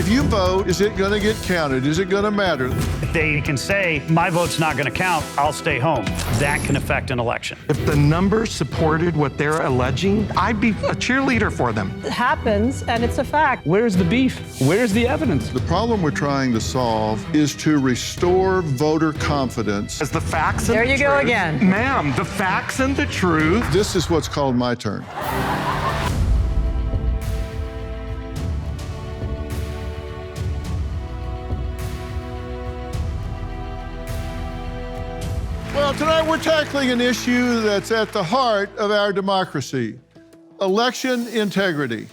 If you vote, is it going to get counted? Is it going to matter? If they can say, my vote's not going to count, I'll stay home. That can affect an election. If the numbers supported what they're alleging, I'd be a cheerleader for them. It happens, and it's a fact. Where's the beef? Where's the evidence? The problem we're trying to solve is to restore voter confidence. As the facts and There the you go truth. again. Ma'am, the facts and the truth. This is what's called my turn. Well, tonight we're tackling an issue that's at the heart of our democracy, election integrity.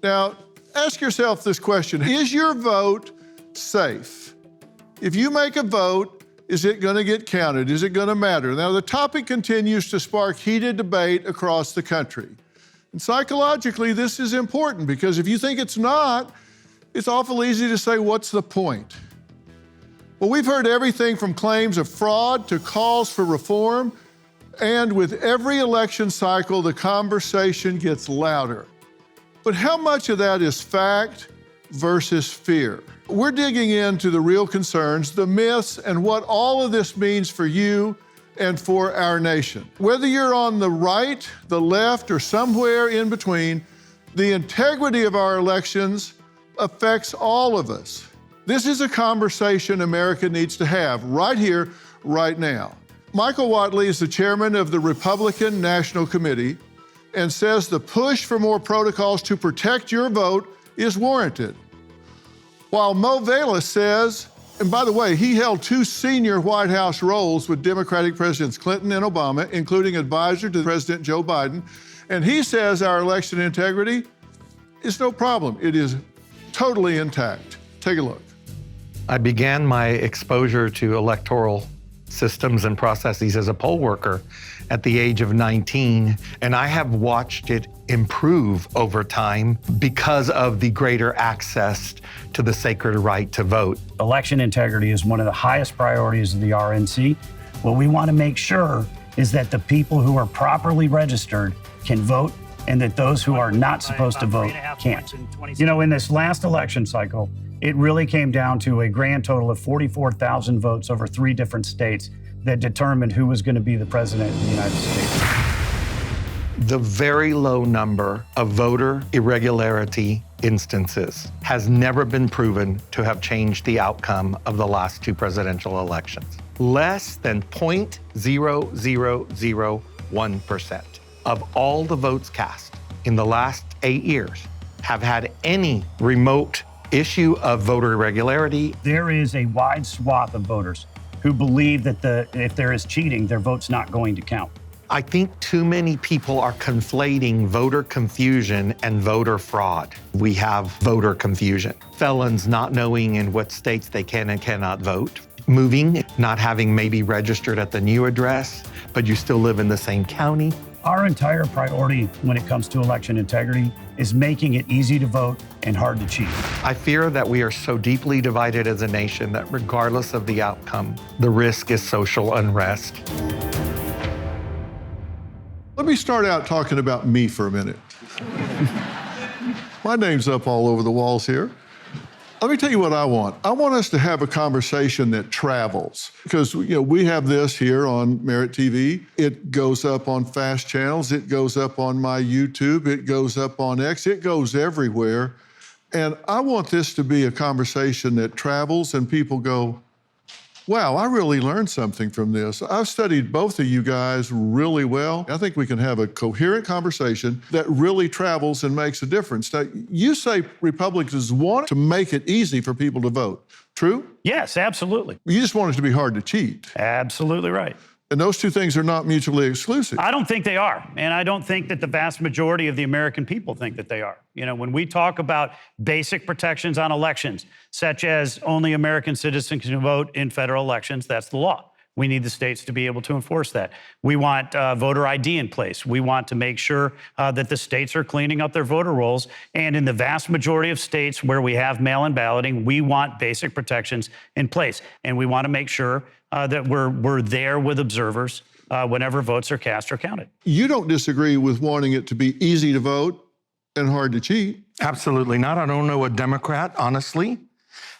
Now, ask yourself this question: is your vote safe? If you make a vote, is it going to get counted? Is it going to matter? Now, the topic continues to spark heated debate across the country. And psychologically, this is important because if you think it's not, it's awful easy to say, what's the point? Well, we've heard everything from claims of fraud to calls for reform, and with every election cycle, the conversation gets louder. But how much of that is fact versus fear? We're digging into the real concerns, the myths, and what all of this means for you and for our nation. Whether you're on the right, the left, or somewhere in between, the integrity of our elections affects all of us. This is a conversation America needs to have right here, right now. Michael Whatley is the chairman of the Republican National Committee and says the push for more protocols to protect your vote is warranted. While Mo Vela says, and by the way, he held 2 senior White House roles with Democratic Presidents Clinton and Obama, including advisor to President Joe Biden, and he says our election integrity is no problem. It is totally intact. Take a look. I began my exposure to electoral systems and processes as a poll worker at the age of 19, and I have watched it improve over time because of the greater access to the sacred right to vote. Election integrity is one of the highest priorities of the RNC. What we want to make sure is that the people who are properly registered can vote and that those who are not supposed to vote can't. You know, in this last election cycle, it really came down to a grand total of 44,000 votes over 3 different states that determined who was going to be the president of the United States. The very low number of voter irregularity instances has never been proven to have changed the outcome of the last 2 presidential elections. Less than 0.0001% of all the votes cast in the last 8 years have had any remote issue of voter irregularity. There is a wide swath of voters who believe that if there is cheating, their vote's not going to count. I think too many people are conflating voter confusion and voter fraud. We have voter confusion. Felons not knowing in what states they can and cannot vote. Moving, not having maybe registered at the new address, but you still live in the same county. Our entire priority when it comes to election integrity is making it easy to vote and hard to cheat. I fear that we are so deeply divided as a nation that regardless of the outcome, the risk is social unrest. Let me start out talking about me for a minute. My name's up all over the walls here. Let me tell you what I want. I want us to have a conversation that travels because we have this here on Merit TV. It goes up on FAST channels. It goes up on my YouTube. It goes up on X. It goes everywhere. And I want this to be a conversation that travels and people go, wow, I really learned something from this. I've studied both of you guys really well. I think we can have a coherent conversation that really travels and makes a difference. Now, you say Republicans want to make it easy for people to vote. True? Yes, absolutely. You just want it to be hard to cheat. Absolutely right. And those 2 things are not mutually exclusive. I don't think they are. And I don't think that the vast majority of the American people think that they are. When we talk about basic protections on elections, such as only American citizens can vote in federal elections, that's the law. We need the states to be able to enforce that. We want voter ID in place. We want to make sure that the states are cleaning up their voter rolls. And in the vast majority of states where we have mail-in balloting, we want basic protections in place. And we want to make sure that we're there with observers whenever votes are cast or counted. You don't disagree with wanting it to be easy to vote and hard to cheat. Absolutely not. I don't know a Democrat, honestly,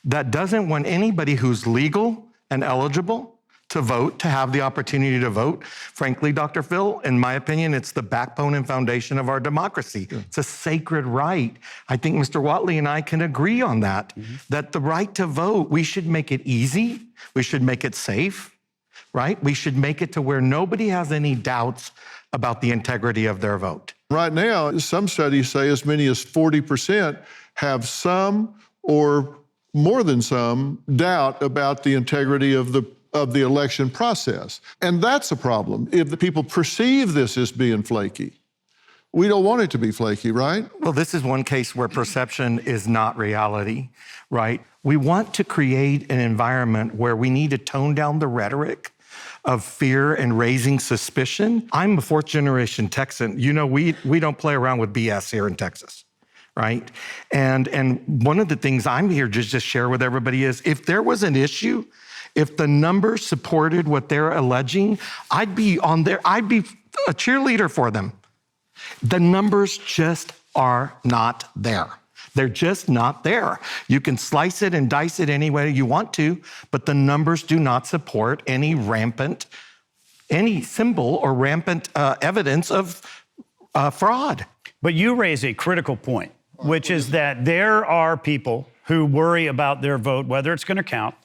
that doesn't want anybody who's legal and eligible to vote, to have the opportunity to vote. Frankly, Dr. Phil, in my opinion, it's the backbone and foundation of our democracy. Yeah. It's a sacred right. I think Mr. Whatley and I can agree on that, that the right to vote, we should make it easy. We should make it safe, right? We should make it to where nobody has any doubts about the integrity of their vote. Right now, some studies say as many as 40% have some or more than some doubt about the integrity of the election process. And that's a problem. If the people perceive this as being flaky, we don't want it to be flaky, right? Well, this is one case where perception is not reality, right? We want to create an environment where we need to tone down the rhetoric of fear and raising suspicion. I'm a fourth-generation Texan. You know, we don't play around with BS here in Texas, right? And one of the things I'm here to just share with everybody is if there was an issue, if the numbers supported what they're alleging, I'd be a cheerleader for them. The numbers just are not there. They're just not there. You can slice it and dice it any way you want to, but the numbers do not support any symbol or rampant evidence of fraud. But you raise a critical point, which is that there are people who worry about their vote, whether it's going to count,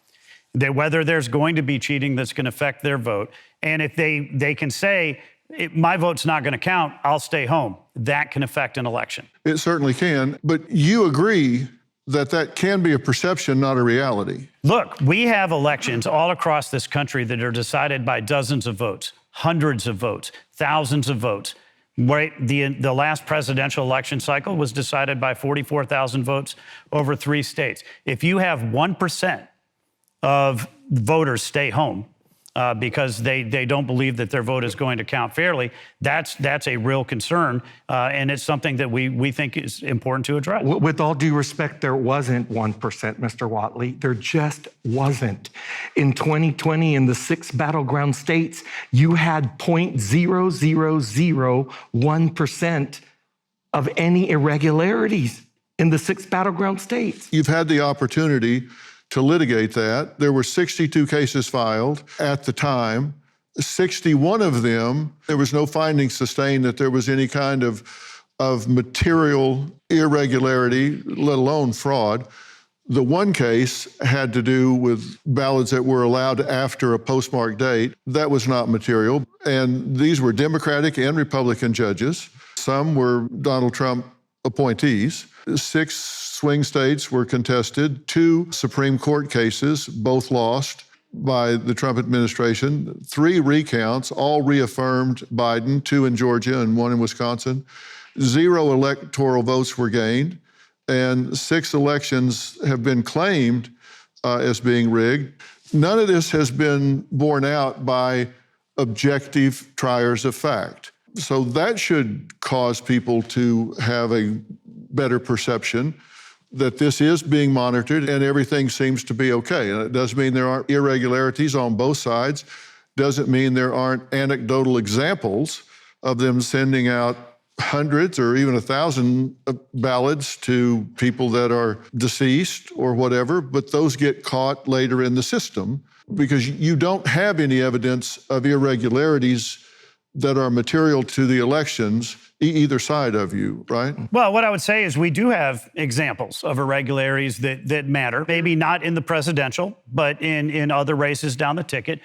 whether there's going to be cheating that's going to affect their vote. And if they can say, my vote's not going to count, I'll stay home, that can affect an election. It certainly can, but you agree that can be a perception, not a reality. Look, we have elections all across this country that are decided by dozens of votes, hundreds of votes, thousands of votes. Right? The last presidential election cycle was decided by 44,000 votes over 3 states. If you have 1% of voters stay home because they don't believe that their vote is going to count fairly, that's a real concern, and it's something that we think is important to address. With all due respect, there wasn't 1%, Mr. Whatley. There just wasn't. In 2020, in the 6 battleground states, you had 0.0001% of any irregularities in the 6 battleground states. You've had the opportunity to litigate that. There were 62 cases filed at the time. 61 of them, there was no findings sustained that there was any kind of material irregularity, let alone fraud. The one case had to do with ballots that were allowed after a postmark date. That was not material. And these were Democratic and Republican judges. Some were Donald Trump appointees. 6 swing states were contested. 2 Supreme Court cases, both lost by the Trump administration. 3 recounts, all reaffirmed Biden, 2 in Georgia and 1 in Wisconsin. 0 electoral votes were gained, and 6 elections have been claimed as being rigged. None of this has been borne out by objective triers of fact. So that should cause people to have a better perception that this is being monitored and everything seems to be okay. And it doesn't mean there aren't irregularities on both sides. Doesn't mean there aren't anecdotal examples of them sending out hundreds or even 1,000 ballots to people that are deceased or whatever, but those get caught later in the system because you don't have any evidence of irregularities that are material to the elections, either side of you, right? Well, what I would say is we do have examples of irregularities that matter, maybe not in the presidential, but in other races down the ticket.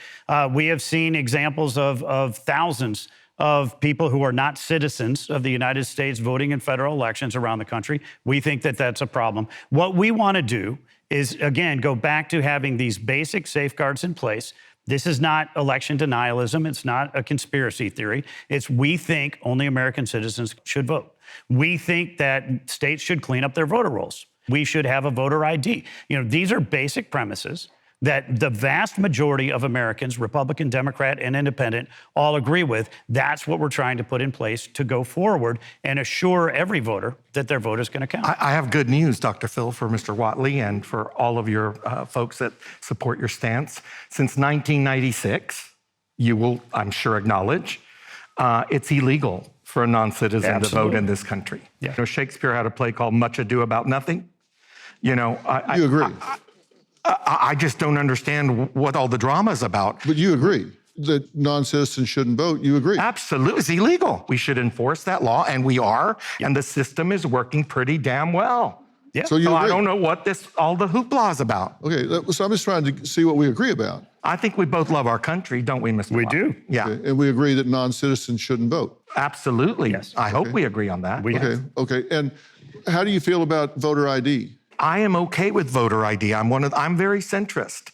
We have seen examples of thousands of people who are not citizens of the United States voting in federal elections around the country. We think that that's a problem. What we want to do is, again, go back to having these basic safeguards in place. This is not election denialism. It's not a conspiracy theory. It's we think only American citizens should vote. We think that states should clean up their voter rolls. We should have a voter ID. These are basic premises that the vast majority of Americans, Republican, Democrat, and Independent, all agree with. That's what we're trying to put in place to go forward and assure every voter that their vote is going to count. I have good news, Dr. Phil, for Mr. Whatley and for all of your folks that support your stance. Since 1996, you will, I'm sure, acknowledge, it's illegal for a non-citizen to vote Absolutely. in this country. Yeah. You know, Shakespeare had a play called Much Ado About Nothing. You know, You agree? I just don't understand what all the drama is about. But you agree that non-citizens shouldn't vote. You agree? Absolutely, it's illegal. We should enforce that law, and we are, and the system is working pretty damn well. Yeah. So you So I agree? don't know what all the hoopla is about. Okay, so I'm just trying to see what we agree about. I think we both love our country, don't we, Mr. We Locke? do. Yeah, Okay, and we agree that non-citizens shouldn't vote. absolutely. Yes. I hope we agree on that. Okay. And how do you feel about voter ID? I am okay with voter ID. I'm very centrist.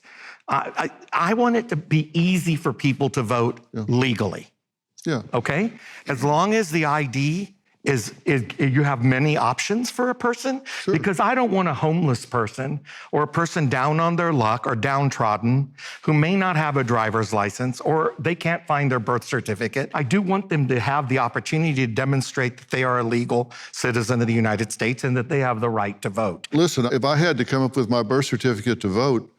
I want it to be easy for people to vote legally. Yeah. Okay? As long as the ID is you have many options for a person, because I don't want a homeless person or a person down on their luck or downtrodden who may not have a driver's license or they can't find their birth certificate. I do want them to have the opportunity to demonstrate that they are a legal citizen of the United States and that they have the right to vote. Listen, if I had to come up with my birth certificate to vote,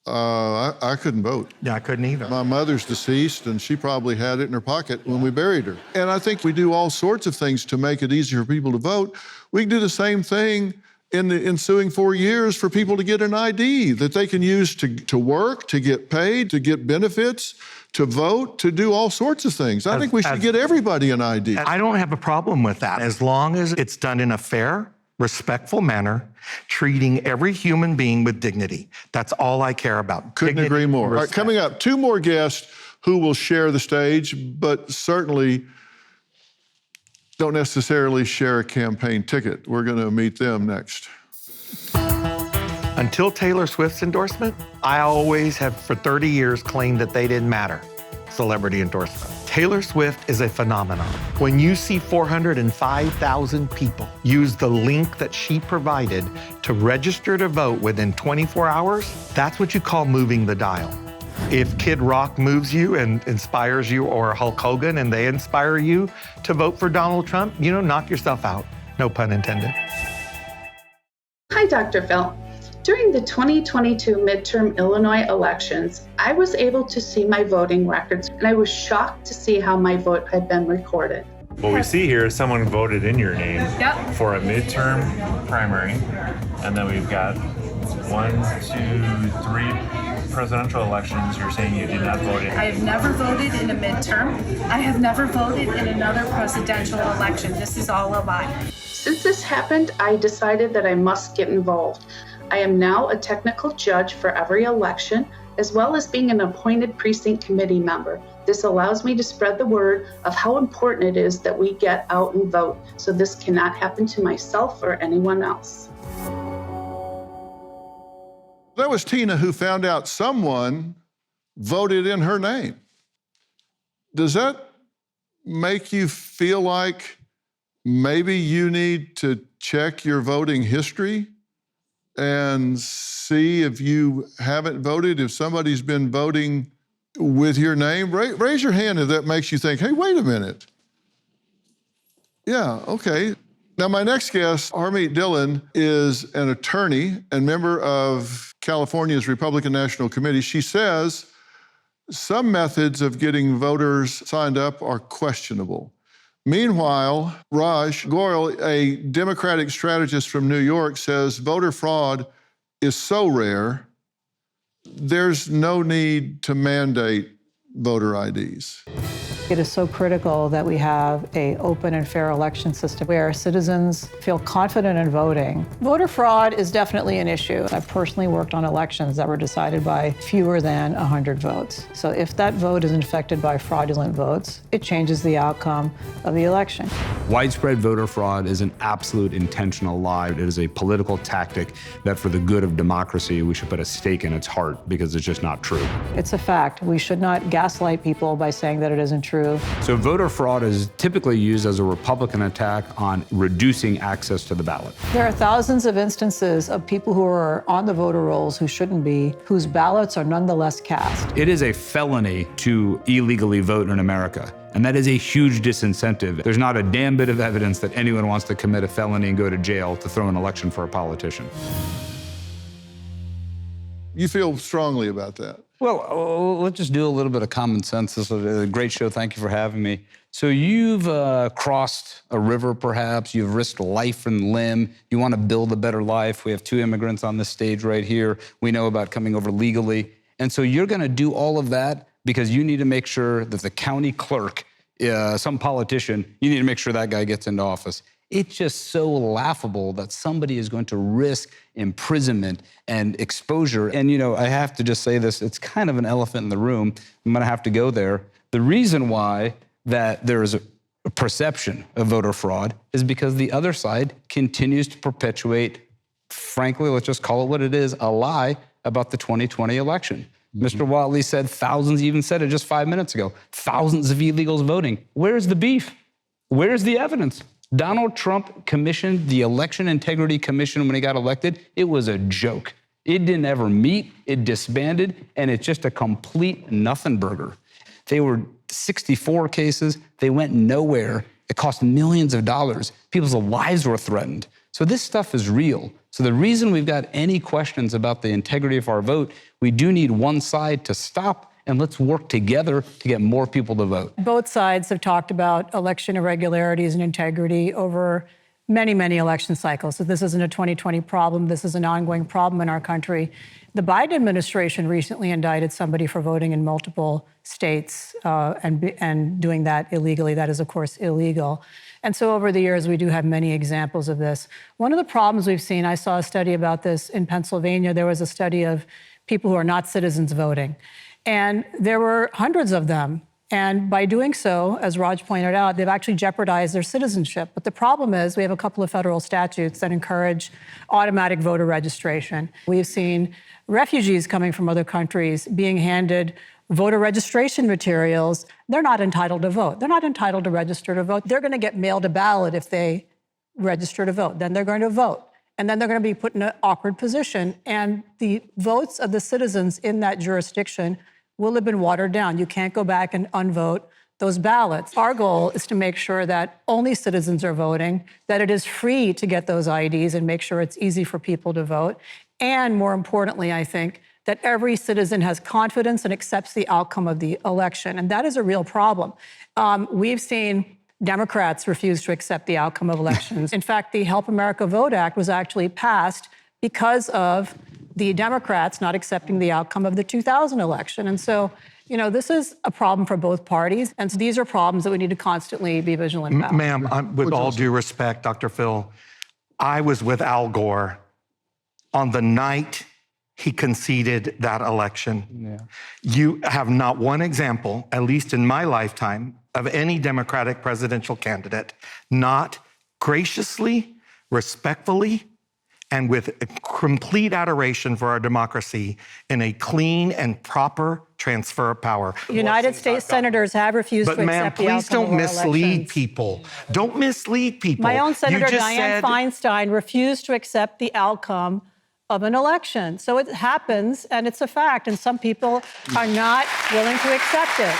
I couldn't vote. Yeah, I couldn't either. My mother's deceased, and she probably had it in her pocket when we buried her. And I think we do all sorts of things to make it easier for people to vote. We can do the same thing in the ensuing 4 years for people to get an ID that they can use to work, to get paid, to get benefits, to vote, to do all sorts of things. I think we should get everybody an ID. I don't have a problem with that as long as it's done in a fair, respectful manner, treating every human being with dignity. That's all I care about. Couldn't Dignity, agree more. All right, respect. coming up, 2 more guests who will share the stage, but certainly don't necessarily share a campaign ticket. We're going to meet them next. Until Taylor Swift's endorsement, I always have for 30 years claimed that they didn't matter. Celebrity endorsement. Taylor Swift is a phenomenon. When you see 405,000 people use the link that she provided to register to vote within 24 hours, that's what you call moving the dial. If Kid Rock moves you and inspires you, or Hulk Hogan and they inspire you to vote for Donald Trump, you know, knock yourself out. No pun intended. Hi, Dr. Phil. During the 2022 midterm Illinois elections, I was able to see my voting records, and I was shocked to see how my vote had been recorded. What we see here is someone voted in your name for a midterm primary, and then we've got 1, 2, 3 presidential elections. You're saying you did not vote in. I have never voted in a midterm. I have never voted in another presidential election. This is all a lie. Since this happened, I decided that I must get involved. I am now a technical judge for every election, as well as being an appointed precinct committee member. This allows me to spread the word of how important it is that we get out and vote, so this cannot happen to myself or anyone else. That was Tina, who found out someone voted in her name. Does that make you feel like maybe you need to check your voting history and see if you haven't voted, if somebody's been voting with your name? Raise your hand if that makes you think, hey, wait a minute. Yeah, okay. Now, my next guest, Harmeet Dillon, is an attorney and member of California's Republican National Committee. She says some methods of getting voters signed up are questionable. Meanwhile, Raj Goyal, a Democratic strategist from New York, says voter fraud is so rare, there's no need to mandate voter IDs. It is so critical that we have an open and fair election system where citizens feel confident in voting. Voter fraud is definitely an issue. I've personally worked on elections that were decided by fewer than 100 votes. So if that vote is infected by fraudulent votes, it changes the outcome of the election. Widespread voter fraud is an absolute intentional lie. It is a political tactic that for the good of democracy, we should put a stake in its heart because it's just not true. It's a fact. We should not gaslight people by saying that it isn't true. So voter fraud is typically used as a Republican attack on reducing access to the ballot. There are thousands of instances of people who are on the voter rolls who shouldn't be, whose ballots are nonetheless cast. It is a felony to illegally vote in America. And that is a huge disincentive. There's not a damn bit of evidence that anyone wants to commit a felony and go to jail to throw an election for a politician. You feel strongly about that? Well, let's just do a little bit of common sense. This was a great show. Thank you for having me. So you've crossed a river, perhaps. You've risked life and limb. You want to build a better life. We have 2 immigrants on this stage right here. We know about coming over legally. And so you're going to do all of that because you need to make sure that the county clerk, some politician, you need to make sure that guy gets into office. It's just so laughable that somebody is going to risk imprisonment and exposure. And, you know, I have to just say this, it's kind of an elephant in the room. I'm going to have to go there. The reason why that there is a perception of voter fraud is because the other side continues to perpetuate, frankly, let's just call it what it is, a lie about the 2020 election. Mr. Watley said thousands, even said it just 5 minutes ago, thousands of illegals voting. Where's the beef? Where's the evidence? Donald Trump commissioned the Election Integrity Commission when he got elected. It was a joke. It didn't ever meet, it disbanded, and it's just a complete nothing burger. They were 64 cases, they went nowhere. It cost millions of dollars. People's lives were threatened. So this stuff is real. So the reason we've got any questions about the integrity of our vote, we do need one side to stop, and let's work together to get more people to vote. Both sides have talked about election irregularities and integrity over many, many election cycles. So this isn't a 2020 problem. This is an ongoing problem in our country. The Biden administration recently indicted somebody for voting in multiple states and doing that illegally. That is, of course, illegal. And so over the years, we do have many examples of this. One of the problems we've seen, I saw a study about this in Pennsylvania. There was a study of people who are not citizens voting. And there were hundreds of them. And by doing so, as Raj pointed out, they've actually jeopardized their citizenship. But the problem is we have a couple of federal statutes that encourage automatic voter registration. We've seen refugees coming from other countries being handed voter registration materials. They're not entitled to vote. They're not entitled to register to vote. They're going to get mailed a ballot if they register to vote. Then they're going to vote. And then they're going to be put in an awkward position. And the votes of the citizens in that jurisdiction will have been watered down. You can't go back and unvote those ballots. Our goal is to make sure that only citizens are voting, that it is free to get those IDs and make sure it's easy for people to vote. And more importantly, I think, that every citizen has confidence and accepts the outcome of the election. And that is a real problem. We've seen Democrats refuse to accept the outcome of elections. In fact, the Help America Vote Act was actually passed because of the Democrats not accepting the outcome of the 2000 election. And so, you know, this is a problem for both parties. And so these are problems that we need to constantly be vigilant about. Ma'am, with all due respect, Dr. Phil, I was with Al Gore on the night he conceded that election. Yeah. You have not one example, at least in my lifetime, of any Democratic presidential candidate not graciously, respectfully, and with complete adoration for our democracy in a clean and proper transfer of power. United States senators have refused to accept the outcome of our elections. But ma'am, please don't mislead people. Don't mislead people. My own Senator Dianne Feinstein refused to accept the outcome of an election. So it happens, and it's a fact, and some people are not willing to accept it.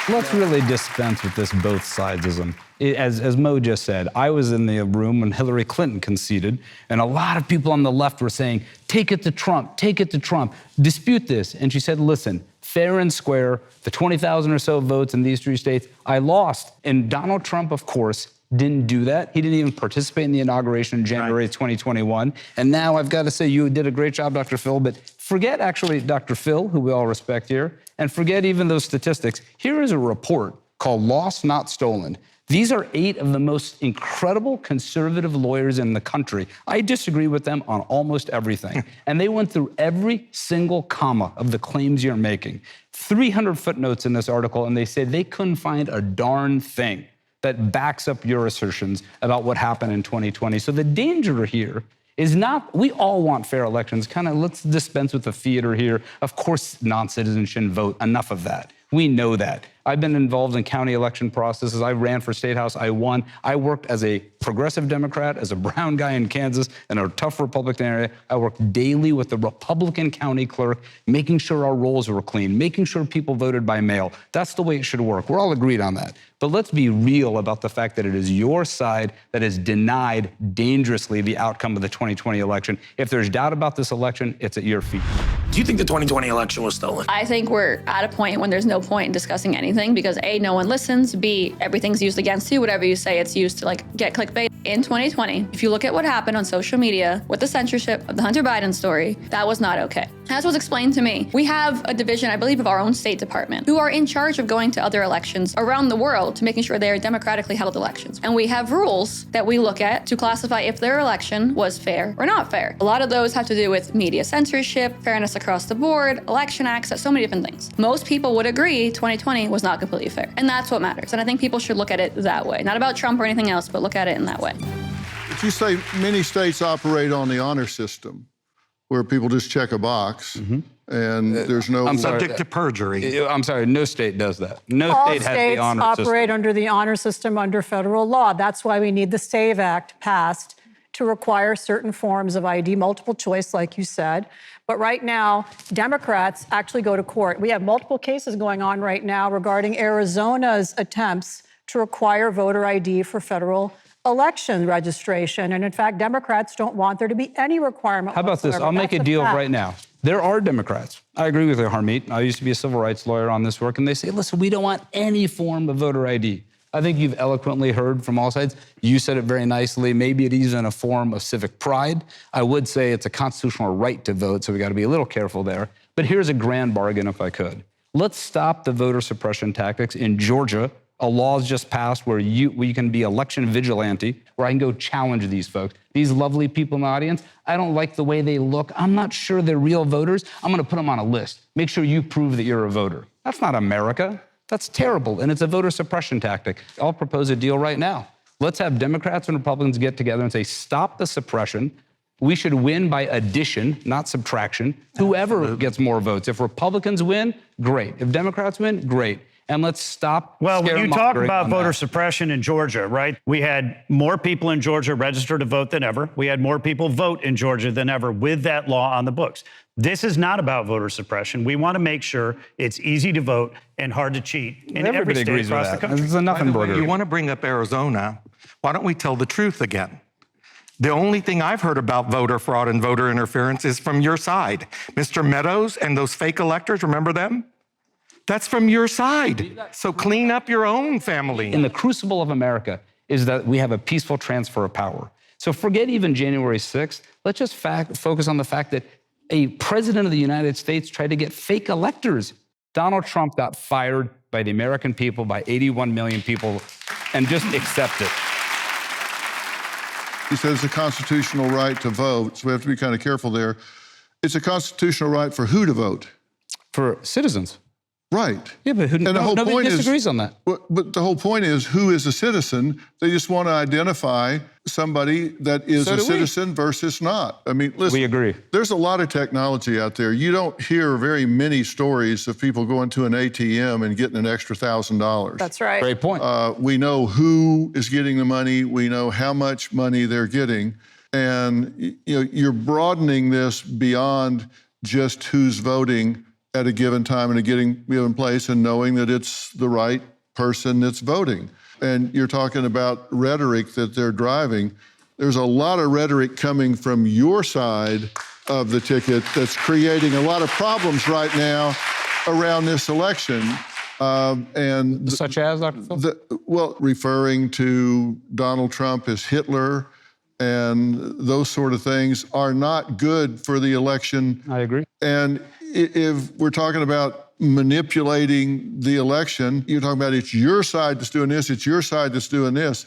Let's really dispense with this both sidesism. As Mo just said, I was in the room when Hillary Clinton conceded, and a lot of people on the left were saying, take it to Trump, dispute this. And she said, listen, fair and square, the 20,000 or so votes in these 3 states, I lost. And Donald Trump, of course, didn't do that. He didn't even participate in the inauguration in January 2021. And now I've got to say, you did a great job, Dr. Phil, but forget actually Dr. Phil, who we all respect here, and forget even those statistics. Here is a report called Lost Not Stolen. These are 8 of the most incredible conservative lawyers in the country. I disagree with them on almost everything. And they went through every single comma of the claims you're making. 300 footnotes in this article, and they said they couldn't find a darn thing that backs up your assertions about what happened in 2020. So the danger here is not, we all want fair elections. Kind of, let's dispense with the theater here. Of course, non-citizens shouldn't vote. Enough of that. We know that. I've been involved in county election processes. I ran for State House. I won. I worked as a progressive Democrat, as a brown guy in Kansas, in a tough Republican area. I worked daily with the Republican county clerk, making sure our rolls were clean, making sure people voted by mail. That's the way it should work. We're all agreed on that. But let's be real about the fact that it is your side that has denied dangerously the outcome of the 2020 election. If there's doubt about this election, it's at your feet. Do you think the 2020 election was stolen? I think we're at a point when there's no point in discussing anything because A, no one listens, B, everything's used against you. Whatever you say, it's used to get clickbait. In 2020, if you look at what happened on social media with the censorship of the Hunter Biden story, that was not okay. As was explained to me, we have a division, I believe, of our own State Department who are in charge of going to other elections around the world to making sure they are democratically held elections. And we have rules that we look at to classify if their election was fair or not fair. A lot of those have to do with media censorship, fairness across the board, election access, so many different things. Most people would agree 2020 was not completely fair. And that's what matters. And I think people should look at it that way. Not about Trump or anything else, but look at it in that way. If you say many states operate on the honor system, where people just check a box and there's no... I'm subject to perjury. I'm sorry, no state does that. No All state has the honor states system. operate under the honor system under federal law. That's why we need the SAVE Act passed to require certain forms of ID, multiple choice, like you said. But right now, Democrats actually go to court. We have multiple cases going on right now regarding Arizona's attempts to require voter ID for federal election registration. And in fact, Democrats don't want there to be any requirement How about this? whatsoever. I'll make That's a deal fact. right now. There are Democrats. I agree with you, Harmeet. I used to be a civil rights lawyer on this work, and they say, listen, we don't want any form of voter ID. I think you've eloquently heard from all sides. You said it very nicely. Maybe it is in a form of civic pride. I would say it's a constitutional right to vote, so we got to be a little careful there. But here's a grand bargain if I could. Let's stop the voter suppression tactics. In Georgia, a law has just passed where you can be election vigilante, where I can go challenge these folks. These lovely people in the audience, I don't like the way they look. I'm not sure they're real voters. I'm going to put them on a list. Make sure you prove that you're a voter. That's not America. That's terrible, and it's a voter suppression tactic. I'll propose a deal right now. Let's have Democrats and Republicans get together and say, stop the suppression. We should win by addition, not subtraction. Whoever gets more votes. If Republicans win, great. If Democrats win, great. And let's stop. Well, when you talk about voter that. suppression in Georgia, right? We had more people in Georgia register to vote than ever. We had more people vote in Georgia than ever with that law on the books. This is not about voter suppression. We want to make sure it's easy to vote and hard to cheat in every state agrees with across the that. country. This is a nothing burger. You want to bring up Arizona, why don't we tell the truth again? The only thing I've heard about voter fraud and voter interference is from your side. Mr. Meadows and those fake electors, remember them? That's from your side. So clean up your own family. In the crucible of America is that we have a peaceful transfer of power. So forget even January 6th. Let's just focus on the fact that a president of the United States tried to get fake electors. Donald Trump got fired by the American people, by 81 million people, and just accept it. He says it's a constitutional right to vote, so we have to be kind of careful there. It's a constitutional right for who to vote? For citizens. Right. Yeah, but nobody disagrees on that. But the whole point is, who is a citizen? They just want to identify somebody that is a citizen versus not. I mean, listen. We agree. There's a lot of technology out there. You don't hear very many stories of people going to an ATM and getting an extra $1,000. That's right. Great point. We know who is getting the money. We know how much money they're getting. And you're broadening this beyond just who's voting at a given time and a given place, and knowing that it's the right person that's voting. And you're talking about rhetoric that they're driving. There's a lot of rhetoric coming from your side of the ticket that's creating a lot of problems right now around this election. Such as, Dr. Phil? Well, referring to Donald Trump as Hitler and those sort of things are not good for the election. I agree. And if we're talking about manipulating the election, you're talking about it's your side that's doing this, it's your side that's doing this.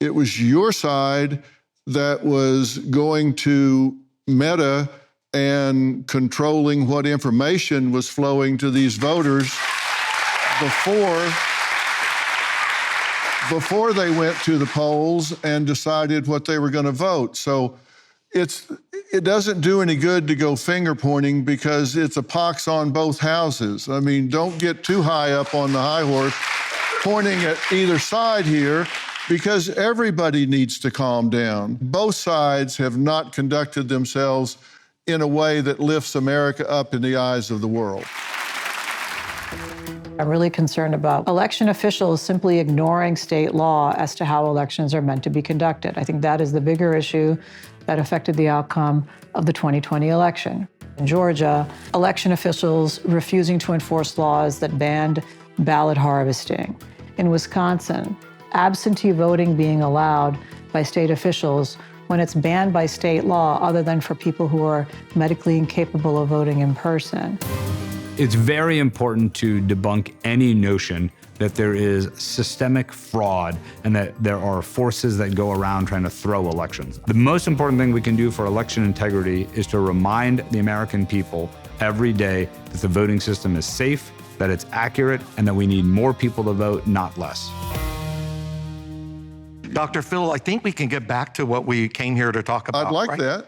It was your side that was going to Meta and controlling what information was flowing to these voters before they went to the polls and decided what they were going to vote. So it doesn't do any good to go finger pointing because it's a pox on both houses. I mean, don't get too high up on the high horse pointing at either side here, because everybody needs to calm down. Both sides have not conducted themselves in a way that lifts America up in the eyes of the world. I'm really concerned about election officials simply ignoring state law as to how elections are meant to be conducted. I think that is the bigger issue that affected the outcome of the 2020 election. In Georgia, election officials refusing to enforce laws that banned ballot harvesting. In Wisconsin, absentee voting being allowed by state officials when it's banned by state law other than for people who are medically incapable of voting in person. It's very important to debunk any notion that there is systemic fraud and that there are forces that go around trying to throw elections. The most important thing we can do for election integrity is to remind the American people every day that the voting system is safe, that it's accurate, and that we need more people to vote, not less. Dr. Phil, I think we can get back to what we came here to talk about. I'd like right? that.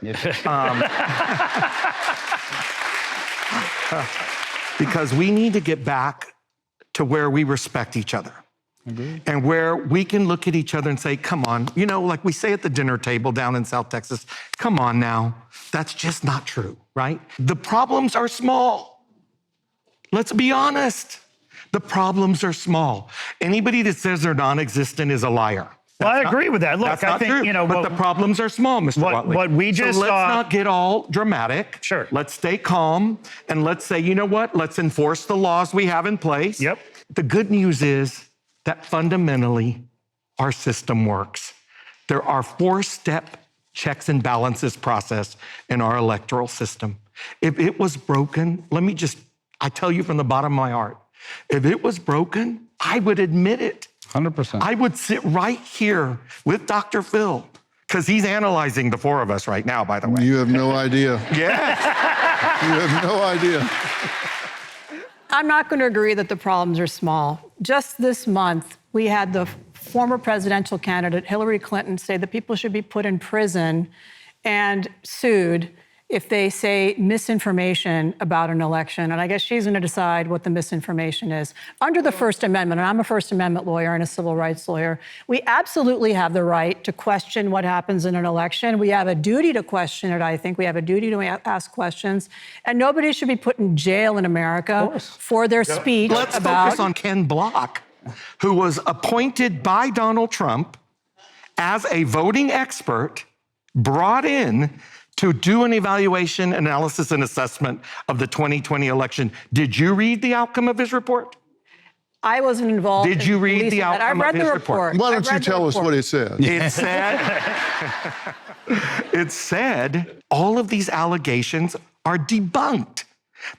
Because we need to get back to where we respect each other. Agreed. And where we can look at each other and say, come on, you know, like we say at the dinner table down in South Texas, come on now, that's just not true, right? The problems are small. Let's be honest. The problems are small. Anybody that says they're non-existent is a liar. Well, I agree with that. Look, That's I not think, true. you know, but the problems are small, Mr. Watley. What we just so let's saw. not get all dramatic. Sure. Let's stay calm and let's say, you know what? Let's enforce the laws we have in place. Yep. The good news is that fundamentally our system works. There are 4-step checks and balances process in our electoral system. If it was broken, I tell you from the bottom of my heart, if it was broken, I would admit it. 100%. I would sit right here with Dr. Phil, because he's analyzing the 4 of us right now, by the way. You have no idea. Yes. You have no idea. I'm not going to agree that the problems are small. Just this month, we had the former presidential candidate, Hillary Clinton, say that people should be put in prison and sued if they say misinformation about an election. And I guess she's going to decide what the misinformation is. Under the First Amendment, and I'm a First Amendment lawyer and a civil rights lawyer, we absolutely have the right to question what happens in an election. We have a duty to question it, I think. We have a duty to ask questions. And nobody should be put in jail in America for their speech Let's focus on Ken Block, who was appointed by Donald Trump as a voting expert, brought in to do an evaluation, analysis, and assessment of the 2020 election. Did you read the outcome of his report? I wasn't involved. Did you read the outcome of his report? Why don't you tell us what it said? It said all of these allegations are debunked,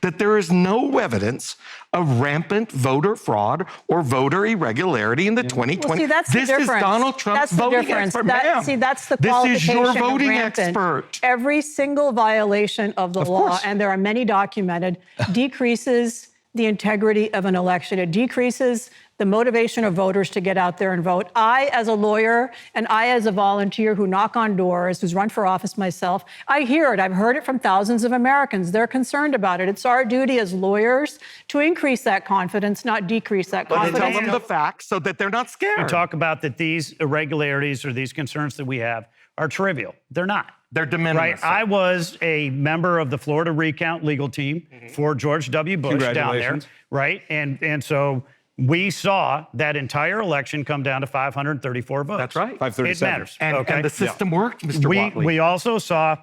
that there is no evidence of rampant voter fraud or voter irregularity in the 2020. Well, see, that's the difference. This is Donald Trump's voting expert. See, that's the This is qualification your voting of rampant. expert. Every single violation of the law, and there are many documented, decreases the integrity of an election. It decreases the motivation of voters to get out there and vote. I, as a lawyer, and I, as a volunteer who knock on doors, who's run for office myself, I hear it. I've heard it from thousands of Americans. They're concerned about it. It's our duty as lawyers to increase that confidence, not decrease that confidence. But tell them the facts so that they're not scared. We talk about that these irregularities or these concerns that we have are trivial. They're not. They're de minimis. Right. I was a member of the Florida recount legal team for George W. Bush down there. Right. And so we saw that entire election come down to 534 votes. That's right. 537. It matters. And the system worked, Mr. Watley. We also saw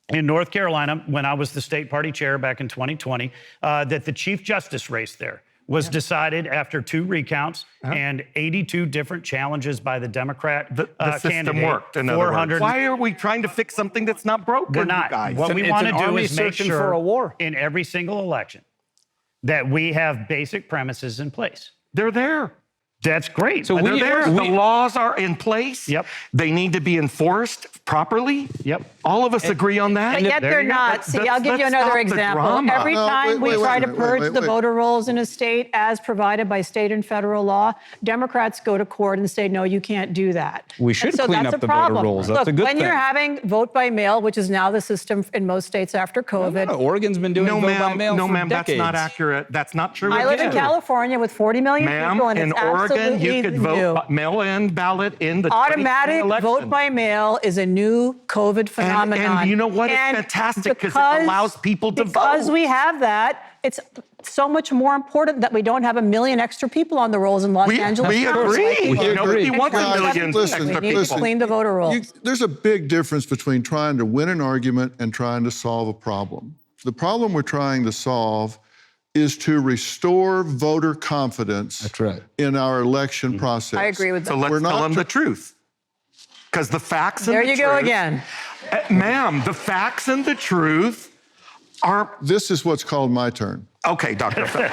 in North Carolina, when I was the state party chair back in 2020, that the Chief Justice race there was decided after 2 recounts and 82 different challenges by the Democrat the system candidate. worked, in other words. Why are we trying to fix something that's not broken, We're not. you guys? What we want to do is make searching sure for a war. in every single election that we have basic premises in place. They're there. That's great. So they're there. The laws are in place. Yep. They need to be enforced properly. Yep. All of us agree on that. But yet they're not. See, I'll give you another example. Every time we try to purge the voter rolls in a state as provided by state and federal law, Democrats go to court and say, no, you can't do that. We should clean up the voter rolls. That's a good thing. When you're having vote by mail, which is now the system in most states after COVID. No, Oregon's been doing vote by mail for ma'am, decades. that's not accurate. That's not true. I live in California with 40 million people, and in it's Oregon, you absolutely could new. vote mail-in ballot in the Automatic 2020 election. vote by mail is a new COVID phenomenon. And you know what? It's fantastic because it allows people to vote. Because we have that, it's so much more important that we don't have 1 million extra people on the rolls in Los Angeles. We agree. Nobody wants a million extra We need people. to clean the voter rolls. There's a big difference between trying to win an argument and trying to solve a problem. The problem we're trying to solve is to restore voter confidence That's right. in our election process. I agree with that. So let's tell them the truth. Because the facts and There the you truth... go again. Ma'am, the facts and the truth are... This is what's called my turn. Okay, Dr. Phil.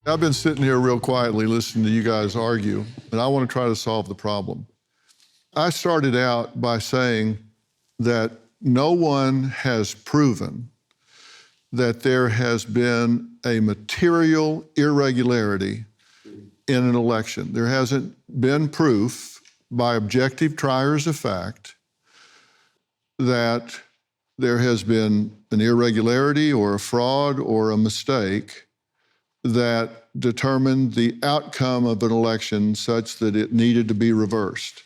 I've been sitting here real quietly listening to you guys argue, and I want to try to solve the problem. I started out by saying that no one has proven that there has been a material irregularity in an election. There hasn't been proof by objective triers of fact that there has been an irregularity or a fraud or a mistake that determined the outcome of an election such that it needed to be reversed.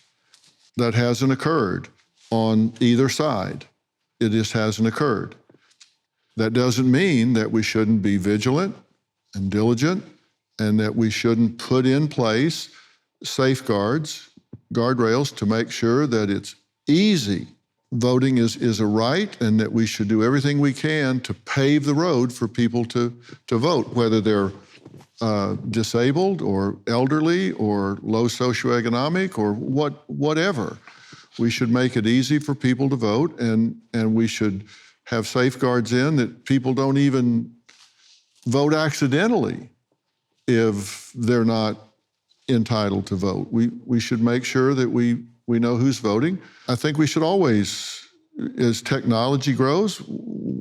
That hasn't occurred on either side. It just hasn't occurred. That doesn't mean that we shouldn't be vigilant and diligent and that we shouldn't put in place safeguards, guardrails to make sure that it's easy. Voting is a right, and that we should do everything we can to pave the road for people to vote, whether they're disabled or elderly or low socioeconomic or whatever. We should make it easy for people to vote, and we should have safeguards in that people don't even vote accidentally if they're not entitled to vote. We should make sure that we know who's voting. I think we should always, as technology grows,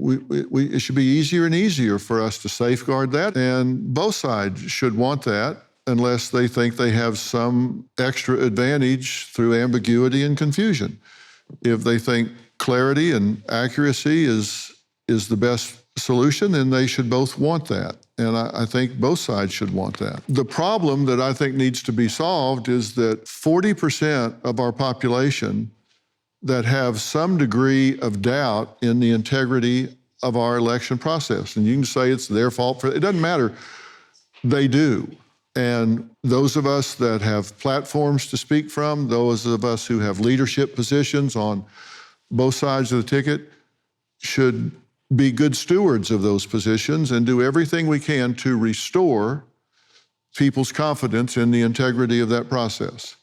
it should be easier and easier for us to safeguard that. And both sides should want that unless they think they have some extra advantage through ambiguity and confusion. If they think clarity and accuracy is the best solution, then they should both want that. And I think both sides should want that. The problem that I think needs to be solved is that 40% of our population that have some degree of doubt in the integrity of our election process. And you can say it's their fault. It doesn't matter. They do. And those of us that have platforms to speak from, those of us who have leadership positions on both sides of the ticket should be good stewards of those positions and do everything we can to restore people's confidence in the integrity of that process.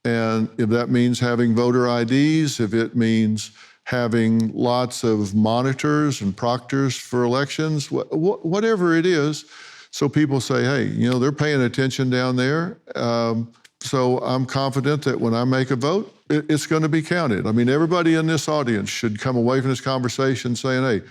And if that means having voter IDs, if it means having lots of monitors and proctors for elections, whatever it is, so people say, hey, they're paying attention down there, so I'm confident that when I make a vote, it's going to be counted. I mean, everybody in this audience should come away from this conversation saying, hey,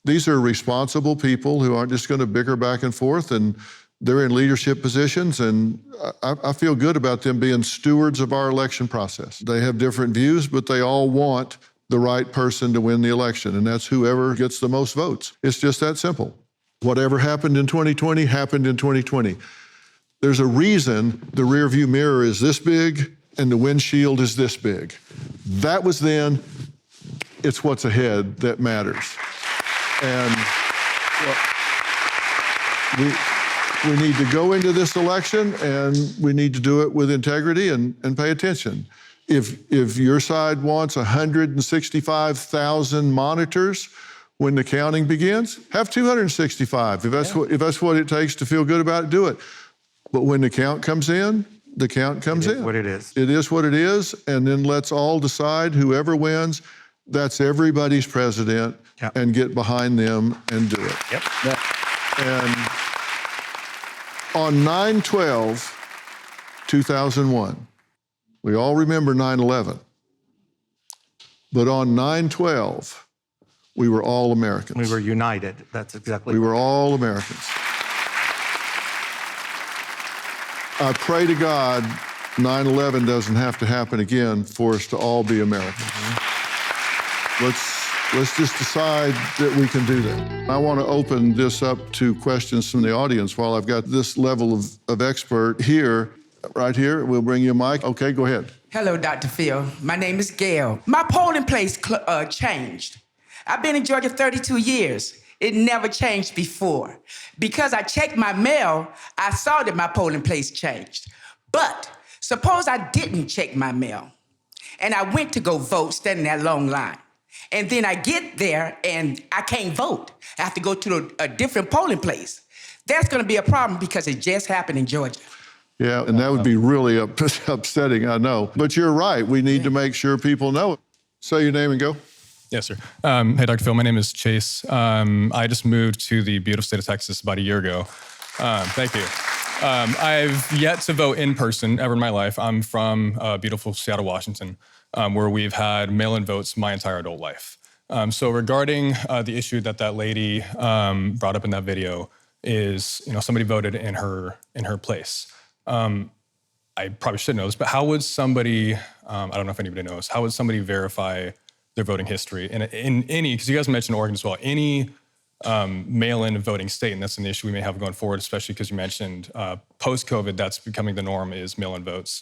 these are responsible people who aren't just going to bicker back and forth, and they're in leadership positions, and I feel good about them being stewards of our election process. They have different views, but they all want the right person to win the election, and that's whoever gets the most votes. It's just that simple. Whatever happened in 2020 happened in 2020. There's a reason the rearview mirror is this big and the windshield is this big. That was then. It's what's ahead that matters. And we need to go into this election, and we need to do it with integrity and pay attention. If your side wants 165,000 monitors when the counting begins, have 265. If that's what it takes to feel good about it, do it. But when the count comes in, the count comes in. It is what it is. It is what it is, and then let's all decide whoever wins, that's everybody's president, and get behind them and do it. Yep. And on 9/12/2001, we all remember 9/11, but on 9/12, we were all Americans. We were united. That's exactly We were all Americans. I pray to God 9/11 doesn't have to happen again for us to all be Americans. Let's just decide that we can do that. I want to open this up to questions from the audience while I've got this level of expert here. Right here, we'll bring you a mic. Okay, go ahead. Hello, Dr. Phil. My name is Gail. My polling place changed. I've been in Georgia 32 years. It never changed before. Because I checked my mail, I saw that my polling place changed. But suppose I didn't check my mail, and I went to go vote, standing in that long line. And then I get there and I can't vote. I have to go to a different polling place. That's going to be a problem because it just happened in Georgia. Yeah, and that would be really upsetting, I know. But you're right. We need to make sure people know. Say your name and go. Yes, sir. Hey, Dr. Phil, my name is Chase. I just moved to the beautiful state of Texas about a year ago. Thank you. I've yet to vote in person ever in my life. I'm from beautiful Seattle, Washington, where we've had mail-in votes my entire adult life. So regarding the issue that lady brought up in that video is, somebody voted in her place. I probably should know this, but how would somebody, I don't know if anybody knows, how would somebody verify their voting history in any, because you guys mentioned Oregon as well, any mail-in voting state, and that's an issue we may have going forward, especially because you mentioned post-COVID, that's becoming the norm is mail-in votes.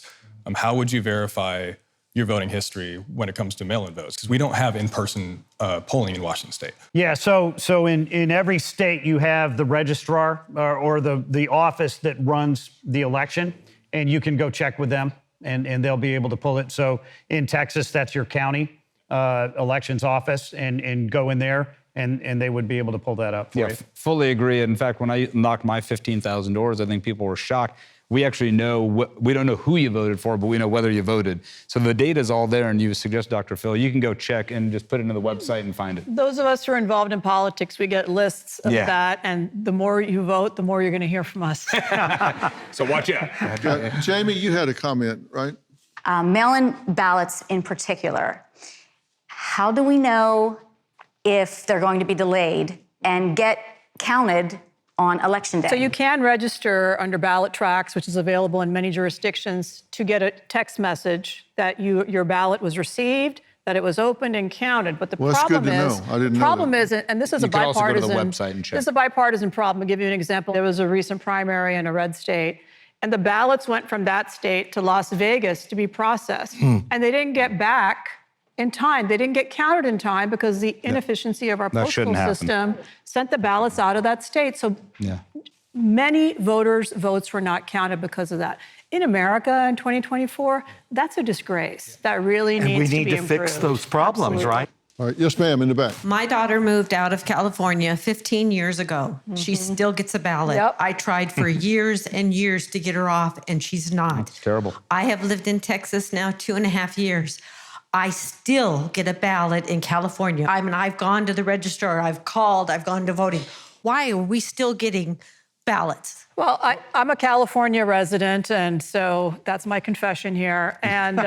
How would you verify your voting history when it comes to mail-in votes? Because we don't have in-person polling in Washington State. Yeah, so in every state you have the registrar or the office that runs the election, and you can go check with them, and they'll be able to pull it. So in Texas, that's your county elections office, and go in there, and they would be able to pull that up for you. Fully agree. In fact, when I knocked my 15,000 doors, I think people were shocked. We actually know, we don't know who you voted for, but we know whether you voted. So the data's all there, and you suggest, Dr. Phil, you can go check and just put it into the website and find it. Those of us who are involved in politics, we get lists of that, and the more you vote, the more you're going to hear from us. So watch out. Jamie, you had a comment, right? Mail-in ballots in particular. How do we know if they're going to be delayed and get counted on election day? So you can register under ballot tracks, which is available in many jurisdictions, to get a text message that your ballot was received, that it was opened and counted. But the problem is, and this is a bipartisan. You can also go to the website and check. This is a bipartisan problem. I'll give you an example. There was a recent primary in a red state, and the ballots went from that state to Las Vegas to be processed, and they didn't get back in time. They didn't get counted in time because the inefficiency of our postal system sent the ballots out of that state. So many voters' votes were not counted because of that. In America in 2024, that's a disgrace. That really needs to be improved. We need to fix those problems, right? All right, yes, ma'am, in the back. My daughter moved out of California 15 years ago. She still gets a ballot. I tried for years and years to get her off, and she's not. It's terrible. I have lived in Texas now 2.5 years. I still get a ballot in California. I mean, I've gone to the registrar, I've called, I've gone to voting. Why are we still getting ballots? Well, I'm a California resident, and so that's my confession here. And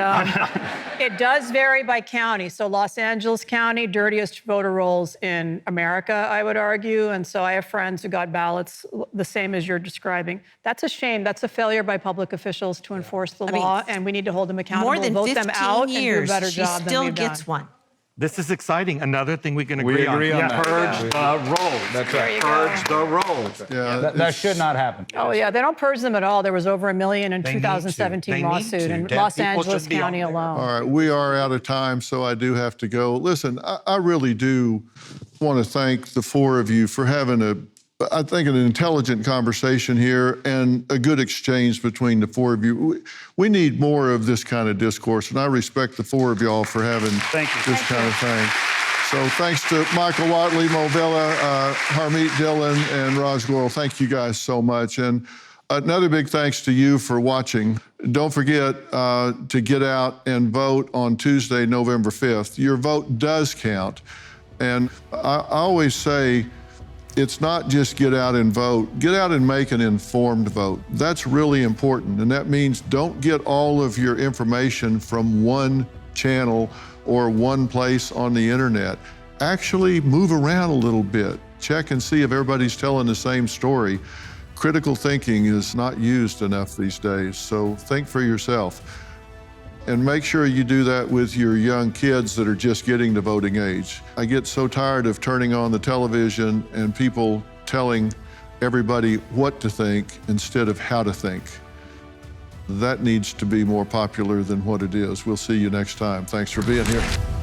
it does vary by county. So Los Angeles County, dirtiest voter rolls in America, I would argue. And so I have friends who got ballots the same as you're describing. That's a shame. That's a failure by public officials to enforce the law, and we need to hold them accountable, more than vote them out, years, and do a better job than we've done. She still gets one. This is exciting. Another thing we can agree on. that. Purge the rolls. That's right. Purge the rolls. Yeah, That should not happen. Oh, yeah, they don't purge them at all. There was over 1 million in 2017 lawsuit in Los Angeles County alone. All right, we are out of time, so I do have to go. Listen, I really do want to thank the four of you for having I think an intelligent conversation here and a good exchange between the four of you. We need more of this kind of discourse, and I respect the four of y'all for having this kind of thing. So thanks to Michael Watley, Mo Villa, Harmeet Dillon, and Raj Goral. Thank you guys so much. And another big thanks to you for watching. Don't forget to get out and vote on Tuesday, November 5th. Your vote does count. And I always say, it's not just get out and vote. Get out and make an informed vote. That's really important. And that means don't get all of your information from one channel or one place on the internet. Actually move around a little bit. Check and see if everybody's telling the same story. Critical thinking is not used enough these days, so think for yourself. And make sure you do that with your young kids that are just getting to voting age. I get so tired of turning on the television and people telling everybody what to think instead of how to think. That needs to be more popular than what it is. We'll see you next time. Thanks for being here.